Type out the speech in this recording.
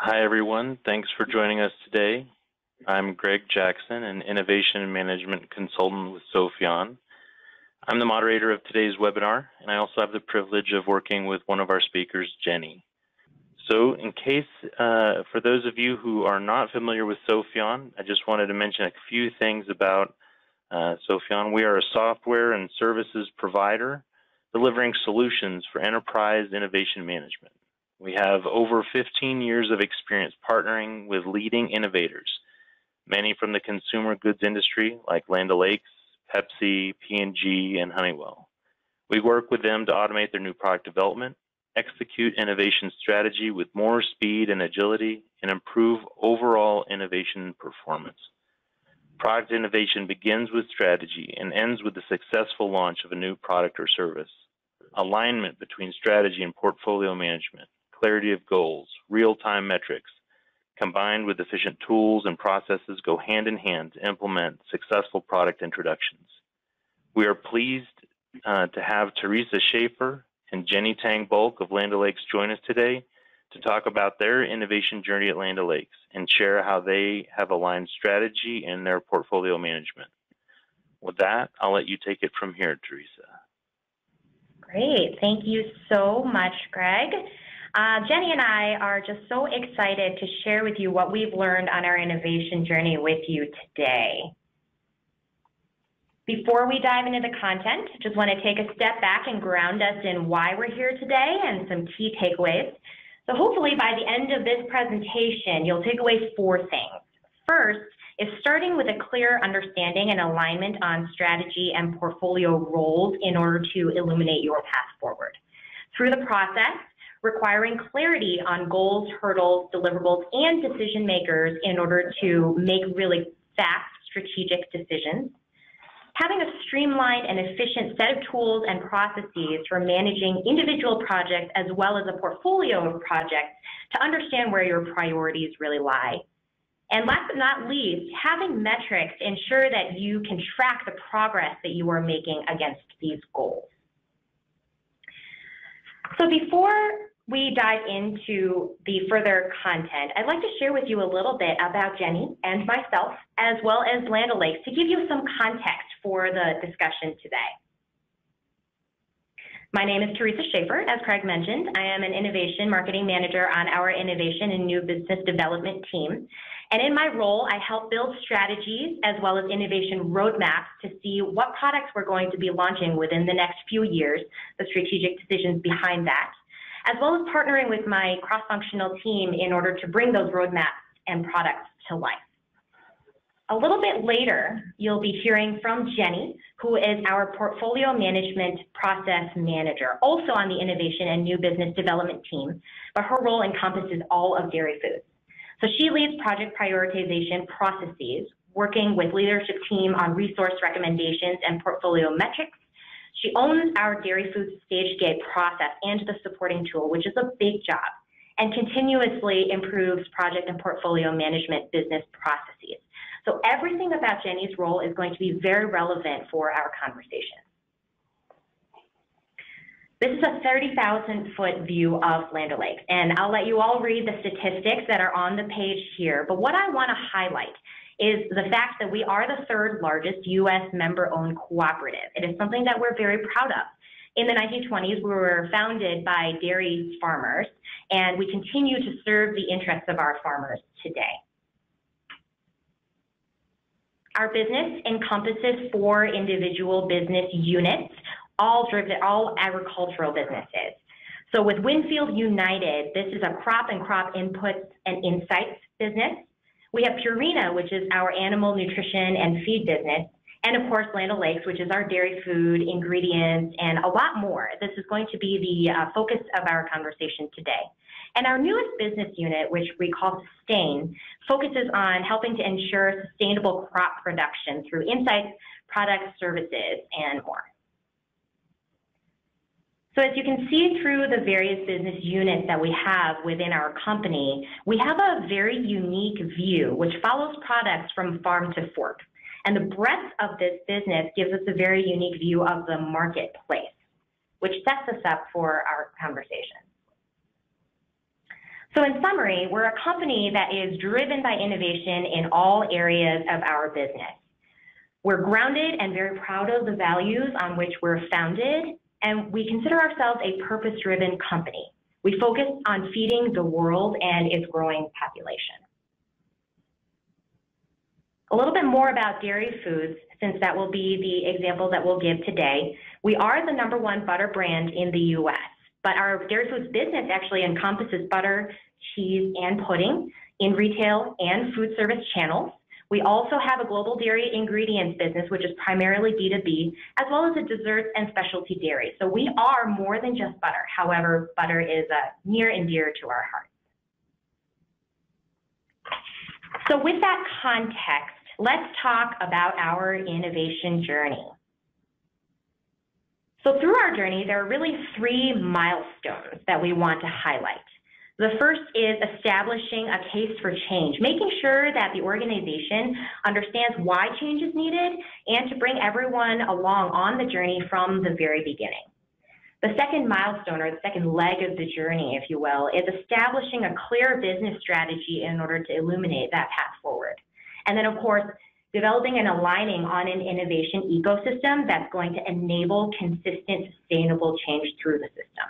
Hi, everyone. Thanks for joining us today. I'm Greg Jackson, an Innovation Management Consultant with Sophion. I'm the moderator of today's webinar, and I also have the privilege of working with one of our speakers, Jenny. So in case, for those of you who are not familiar with Sophion, I just wanted to mention a few things about Sophion. We are a software and services provider delivering solutions for enterprise innovation management. We have over 15 years of experience partnering with leading innovators, many from the consumer goods industry like Land O'Lakes, Pepsi, P&G, and Honeywell. We work with them to automate their new product development, execute innovation strategy with more speed and agility, and improve overall innovation performance. Product innovation begins with strategy and ends with the successful launch of a new product or service. Alignment between strategy and portfolio management, clarity of goals, real-time metrics, combined with efficient tools and processes go hand in hand to implement successful product introductions. We are pleased to have Theresa Schaefer and Jenny Tang-Bulk of Land O'Lakes join us today to talk about their innovation journey at Land O'Lakes and share how they have aligned strategy in their portfolio management. With that, I'll let you take it from here, Theresa. Great. Thank you so much, Greg. Jenny and I are just so excited to share with you what we've learned on our innovation journey with you today. Before we dive into the content, just want to take a step back and ground us in why we're here today and some key takeaways. So hopefully by the end of this presentation, you'll take away 4 things. First is starting with a clear understanding and alignment on strategy and portfolio roles in order to illuminate your path forward. Through the process, requiring clarity on goals, hurdles, deliverables, and decision makers in order to make really fast strategic decisions. Having a streamlined and efficient set of tools and processes for managing individual projects as well as a portfolio of projects to understand where your priorities really lie. And last but not least, having metrics to ensure that you can track the progress that you are making against these goals. So before we dive into the further content, I'd like to share with you a little bit about Jenny and myself, as well as Land O'Lakes, to give you some context for the discussion today. My name is Theresa Schaefer. As Craig mentioned, I am an Innovation Marketing Manager on our Innovation and New Business Development team. And in my role, I help build strategies as well as innovation roadmaps to see what products we're going to be launching within the next few years, the strategic decisions behind that, as well as partnering with my cross-functional team in order to bring those roadmaps and products to life. A little bit later, you'll be hearing from Jenny, who is our Portfolio Management Process Manager, also on the Innovation and New Business Development team, but her role encompasses all of dairy foods. So she leads project prioritization processes, working with leadership team on resource recommendations and portfolio metrics. She owns our dairy food stage gate process and the supporting tool, which is a big job, and continuously improves project and portfolio management business processes. So everything about Jenny's role is going to be very relevant for our conversation. This is a 30,000-foot view of Land O'Lakes, and I'll let you all read the statistics that are on the page here. But what I want to highlight is the fact that we are the 3rd largest U.S. member-owned cooperative. It is something that we're very proud of. In the 1920s, we were founded by dairy farmers, and we continue to serve the interests of our farmers today. Our business encompasses 4 individual business units, all agricultural businesses. So with Winfield United, this is a crop and crop inputs and insights business. We have Purina, which is our animal nutrition and feed business, and of course Land O'Lakes, which is our dairy food, ingredients, and a lot more. This is going to be the focus of our conversation today. And our newest business unit, which we call Sustain, focuses on helping to ensure sustainable crop production through insights, products, services, and more. So as you can see through the various business units that we have within our company, we have a very unique view which follows products from farm to fork. And the breadth of this business gives us a very unique view of the marketplace, which sets us up for our conversation. So in summary, we're a company that is driven by innovation in all areas of our business. We're grounded and very proud of the values on which we're founded, and we consider ourselves a purpose-driven company. We focus on feeding the world and its growing population. A little bit more about dairy foods, since that will be the example that we'll give today. We are the #1 butter brand in the US, but our dairy foods business actually encompasses butter, cheese, and pudding in retail and food service channels. We also have a global dairy ingredients business, which is primarily B2B, as well as a desserts and specialty dairy. So we are more than just butter. However, butter is near and dear to our hearts. So with that context, let's talk about our innovation journey. So through our journey, there are really 3 milestones that we want to highlight. The first is establishing a case for change, making sure that the organization understands why change is needed and to bring everyone along on the journey from the very beginning. The second milestone, or the second leg of the journey, if you will, is establishing a clear business strategy in order to illuminate that path forward. And then, of course, developing and aligning on an innovation ecosystem that's going to enable consistent, sustainable change through the system.